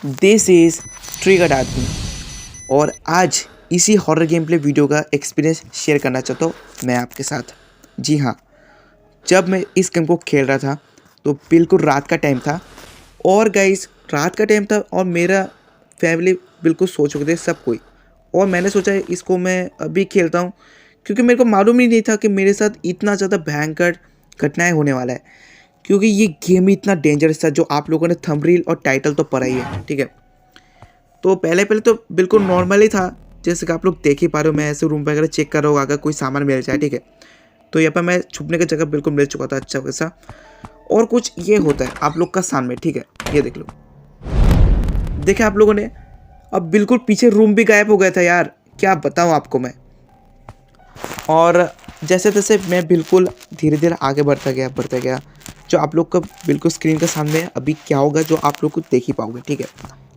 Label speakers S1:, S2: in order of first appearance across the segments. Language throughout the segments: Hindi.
S1: दिस इज़ ट्रिगर्ड आदमी और आज इसी हॉरर गेम प्ले वीडियो का एक्सपीरियंस शेयर करना चाहता हूँ मैं आपके साथ। जी हाँ, जब मैं इस गेम को खेल रहा था तो बिल्कुल रात का टाइम था और गाइस रात का टाइम था और मेरा फैमिली बिल्कुल सो चुके थे सब कोई, और मैंने सोचा इसको मैं अभी खेलता हूँ क्योंकि मेरे को मालूम ही नहीं था कि मेरे साथ इतना ज़्यादा भयंकर घटनाएं होने वाला है, क्योंकि ये गेम ही इतना डेंजरस था जो आप लोगों ने थंबनेल और टाइटल तो पढ़ा ही है। ठीक है, तो पहले तो बिल्कुल नॉर्मल ही था, जैसे कि आप लोग देख ही पा रहे हो। मैं ऐसे रूम वगैरह चेक कर रहा हूँ अगर कोई सामान मिल जाए। ठीक है, तो यहाँ पर मैं छुपने की जगह बिल्कुल मिल चुका था अच्छा वैसा। और कुछ ये होता है आप लोग का सामने। ठीक है, ये देख लो, देखे आप लोगों ने, अब बिल्कुल पीछे रूम भी गायब हो गया था यार, क्या बताऊँ आपको मैं। और जैसे तैसे मैं बिल्कुल धीरे धीरे आगे बढ़ता गया। जो आप लोग का बिल्कुल स्क्रीन के सामने अभी क्या होगा जो आप लोग को देख ही पाओगे। ठीक है,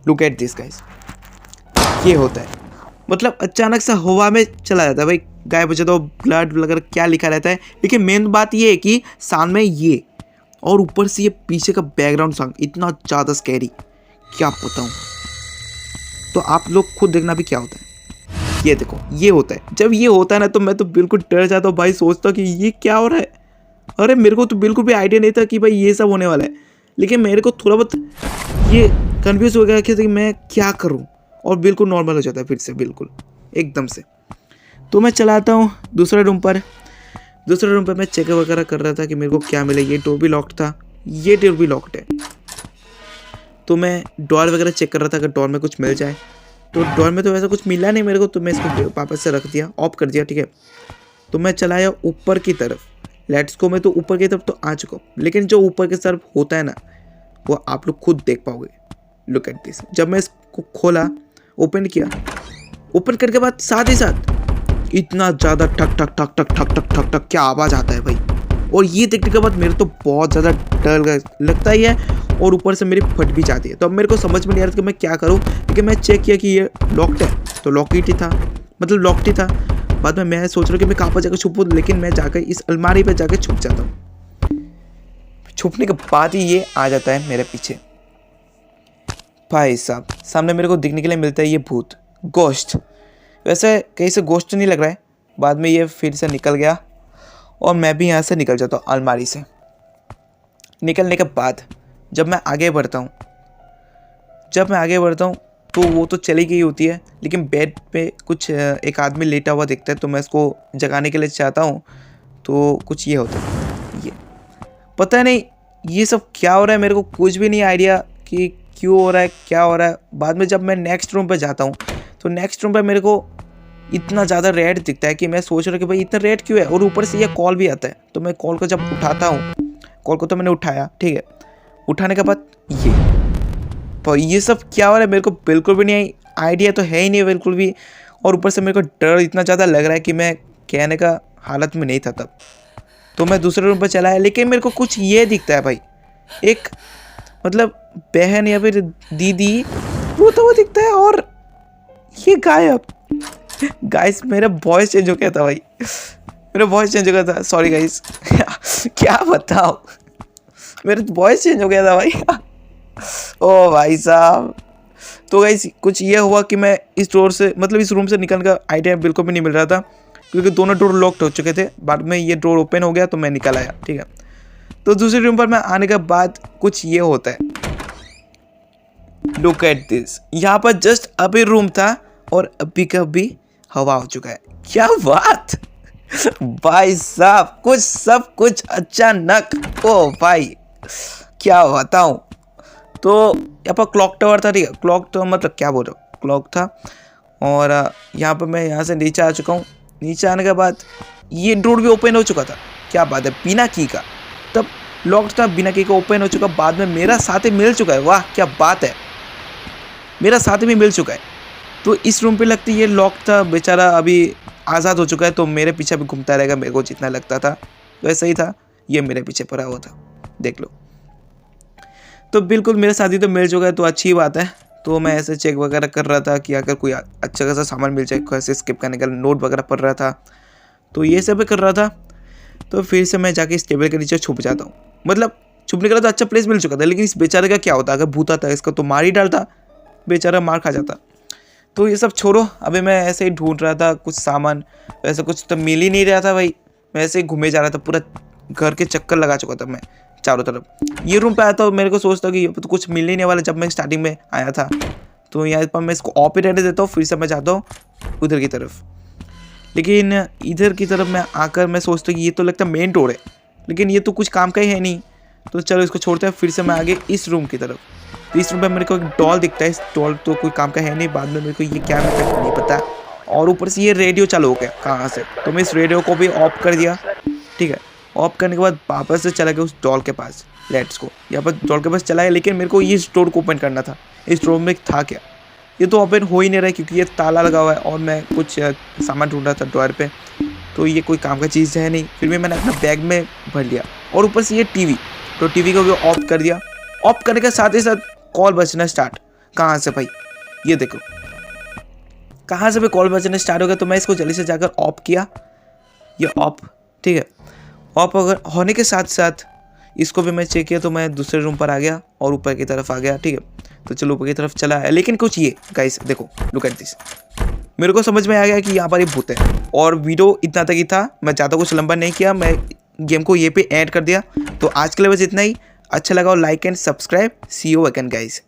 S1: लुक एट दिस गाइस, ये होता है मतलब अचानक से हवा में चला जाता है भाई, गायब हो जाता है, ब्लड वगैरह क्या लिखा रहता है। लेकिन मेन बात ये है कि सामने ये और ऊपर से ये पीछे का बैकग्राउंड सॉन्ग इतना ज़्यादा स्कैरी, क्या बताऊँ। तो आप लोग खुद देखना भी क्या होता है। ये देखो, ये होता है, जब ये होता है ना तो मैं तो बिल्कुल डर जाता हूँ भाई, सोचता हूँ कि ये क्या हो रहा है। अरे मेरे को तो बिल्कुल भी आइडिया नहीं था कि भाई ये सब होने वाला है, लेकिन मेरे को थोड़ा बहुत ये कन्फ्यूज हो गया कि मैं क्या करूँ, और बिल्कुल नॉर्मल हो जाता है फिर से बिल्कुल एकदम से। तो मैं चलाता हूँ दूसरे रूम पर मैं चेक वगैरह कर रहा था कि मेरे को क्या मिले। ये डोर भी लॉक्ड था, ये डोर भी लॉक्ड है। तो मैं डोर वगैरह चेक कर रहा था अगर डोर में कुछ मिल जाए, तो डोर में तो वैसा कुछ मिला नहीं मेरे को, तो मैं इसको वापस से रख दिया, ऑफ कर दिया। ठीक है, तो मैं चलाया ऊपर की तरफ। लेट्स गो, मैं तो ऊपर की तरफ तो आ चुका हूँ, लेकिन जो ऊपर की तरफ होता है ना वो आप लोग खुद देख पाओगे। लुक एट दिस, जब मैं इसको खोला, ओपन किया, ओपन करके बाद साथ ही साथ इतना ज़्यादा ठक ठक ठक ठक ठक ठक ठक ठक क्या आवाज़ आता है भाई। और ये देखने के बाद मेरे तो बहुत ज़्यादा डर लगता ही है, और ऊपर से मेरी फट भी जाती है। तो अब मेरे को समझ में नहीं आ रहा था कि मैं क्या करूँ, लेकिन मैं चेक किया कि ये लॉक्ड है, तो लॉक्ड ही था, मतलब लॉक्ड ही था। बाद में मैं सोच रहा हूँ कि मैं कहाँ पर जाकर छुपूँ, लेकिन मैं जाकर इस अलमारी पर जाकर छुप जाता हूँ। छुपने के बाद ही ये आ जाता है मेरे पीछे। भाई साहब, सामने मेरे को दिखने के लिए मिलता है ये भूत, गोश्त। वैसे कहीं से गोश्त नहीं लग रहा है। बाद में ये फिर से निकल गया और मैं भी यहाँ से निकल जाता हूँ अलमारी से। निकलने के बाद जब मैं आगे बढ़ता हूँ तो वो तो चली गई होती है, लेकिन बेड पे कुछ एक आदमी लेटा हुआ दिखता है, तो मैं इसको जगाने के लिए चाहता हूँ। तो कुछ ये होता है, ये पता नहीं ये सब क्या हो रहा है, मेरे को कुछ भी नहीं आइडिया कि क्यों हो रहा है, क्या हो रहा है। बाद में जब मैं नेक्स्ट रूम पे जाता हूँ तो नेक्स्ट रूम पे मेरे को इतना ज़्यादा रेड दिखता है कि मैं सोच रहा हूँ कि भाई इतना रेड क्यों है, और ऊपर से ये कॉल भी आता है। तो मैं कॉल को जब उठाता हूँ, कॉल को तो मैंने उठाया, ठीक है, उठाने के बाद ये सब क्या हो रहा है मेरे को बिल्कुल भी नहीं आइडिया, तो है ही नहीं बिल्कुल भी। और ऊपर से मेरे को डर इतना ज़्यादा लग रहा है कि मैं कहने का हालत में नहीं था तब। तो मैं दूसरे रूम पर चला है, लेकिन मेरे को कुछ ये दिखता है भाई, एक मतलब बहन या फिर दीदी वो तो वो दिखता है, और ये गायब। गाइस मेरा वॉइस चेंज हो गया था भाई, मेरा वॉइस चेंज हो गया था, सॉरी गाइस। क्या बताओ, मेरा वॉइस चेंज हो गया था भाई। ओ भाई साहब। तो गाइस कुछ ये हुआ कि मैं इस डोर से, मतलब इस रूम से निकलने का आइडिया बिल्कुल भी नहीं मिल रहा था, क्योंकि दोनों डोर लॉक्ड हो चुके थे। बाद में ये डोर ओपन हो गया तो मैं निकल आया। ठीक है, तो दूसरे रूम पर मैं आने के बाद कुछ ये होता है। लुक एट दिस, यहाँ पर जस्ट अभी रूम था और अभी का अभी हवा हो चुका है। क्या बात भाई साहब, कुछ सब कुछ अचानक। ओ भाई क्या बताऊं। तो यहाँ पर क्लॉक टावर था, ठीक है, क्लॉक टावर मतलब क्या बोल रहा हूँ, क्लॉक था। और यहाँ पर मैं यहाँ से नीचे आ चुका हूँ। नीचे आने के बाद ये डोर भी ओपन हो चुका था। क्या बात है, बिना की का, तब लॉक था, बिना की का ओपन हो चुका। बाद में मेरा साथी मिल चुका है, वाह क्या बात है, मेरा साथी भी मिल चुका है। तो इस रूम पे लगती ये लॉक था, बेचारा अभी आज़ाद हो चुका है, तो मेरे पीछे भी घूमता रहेगा, मेरे को जितना लगता था वैसा ही था। ये मेरे पीछे पड़ा हुआ था, देख लो। तो बिल्कुल मेरा साथी तो मिल चुका है, तो अच्छी बात है। तो मैं ऐसे चेक वगैरह कर रहा था कि अगर कोई अच्छा खासा सामान मिल जाए, कैसे स्किप करने का, नोट वगैरह पढ़ रहा था, तो ये सब कर रहा था। तो फिर से मैं जाके इस टेबल के नीचे छुप जाता हूँ। मतलब छुपने का तो अच्छा प्लेस मिल चुका था, लेकिन इस बेचारे का क्या होता, अगर भूत आता इसका तो मार ही डालता, बेचारा मार खा जाता। तो ये सब छोड़ो, अभी मैं ऐसे ही ढूंढ रहा था कुछ सामान, वैसे कुछ तो मिल ही नहीं रहा था भाई। मैं ऐसे ही घूमे जा रहा था, पूरा घर के चक्कर लगा चुका था मैं चारों तरफ। ये रूम पे आया तो मेरे को सोचता कि ये तो कुछ मिल ही नहीं वाला जब मैं स्टार्टिंग में आया था। तो यहाँ पर मैं इसको ऑफ ही रहने देता हूँ, फिर से मैं जाता हूँ उधर की तरफ। लेकिन इधर की तरफ मैं आकर मैं सोचता हूँ कि ये तो लगता है मेन डोर है, लेकिन ये तो कुछ काम का ही है नहीं। तो चलो इसको छोड़ते हैं, फिर से मैं आगे इस रूम की तरफ। तो इस रूम पे मेरे को एक डॉल दिखता है, इस डॉल तो कोई काम का है नहीं, बाद में मेरे को ये क्या मिलता है नहीं पता। और ऊपर से ये रेडियो चालू हो गया कहाँ से, तो मैं इस रेडियो को भी ऑफ कर दिया। ठीक है, ऑफ करने के बाद वापस से चला गया उस डॉल के पास। लेट्स को यहाँ पर डॉल के पास चला है, लेकिन मेरे को ये स्टोर को ओपन करना था। इस स्टोर में था क्या, ये तो ओपन हो ही नहीं रहा है क्योंकि ये ताला लगा हुआ है और मैं कुछ सामान ढूंढ रहा था ड्रॉयर पे, तो ये कोई काम का चीज़ है नहीं। फिर भी मैंने अपना बैग में भर लिया। और ऊपर से ये टीवी, तो टीवी को भी ऑफ कर दिया। ऑफ करने के साथ ही साथ कॉल बजना स्टार्ट। कहाँ से भाई, ये देखो कहाँ से भी कॉल बजना स्टार्ट हो गया। तो मैं इसको जल्दी से जाकर ऑफ किया, ये ऑफ। ठीक है, ऑफ अगर होने के साथ साथ इसको भी मैं चेक किया, तो मैं दूसरे रूम पर आ गया और ऊपर की तरफ आ गया। ठीक है, तो चलो ऊपर की तरफ चला है, लेकिन कुछ ये गाइस देखो, लुक एट दिस। मेरे को समझ में आ गया कि यहाँ पर ये भूत है। और वीडियो इतना तक ही था, मैं ज़्यादा कुछ लंबा नहीं किया, मैं गेम को ये पे ऐड कर दिया। तो आज के लिए बस इतना ही। अच्छा लगा हो like and subscribe. See you again guys.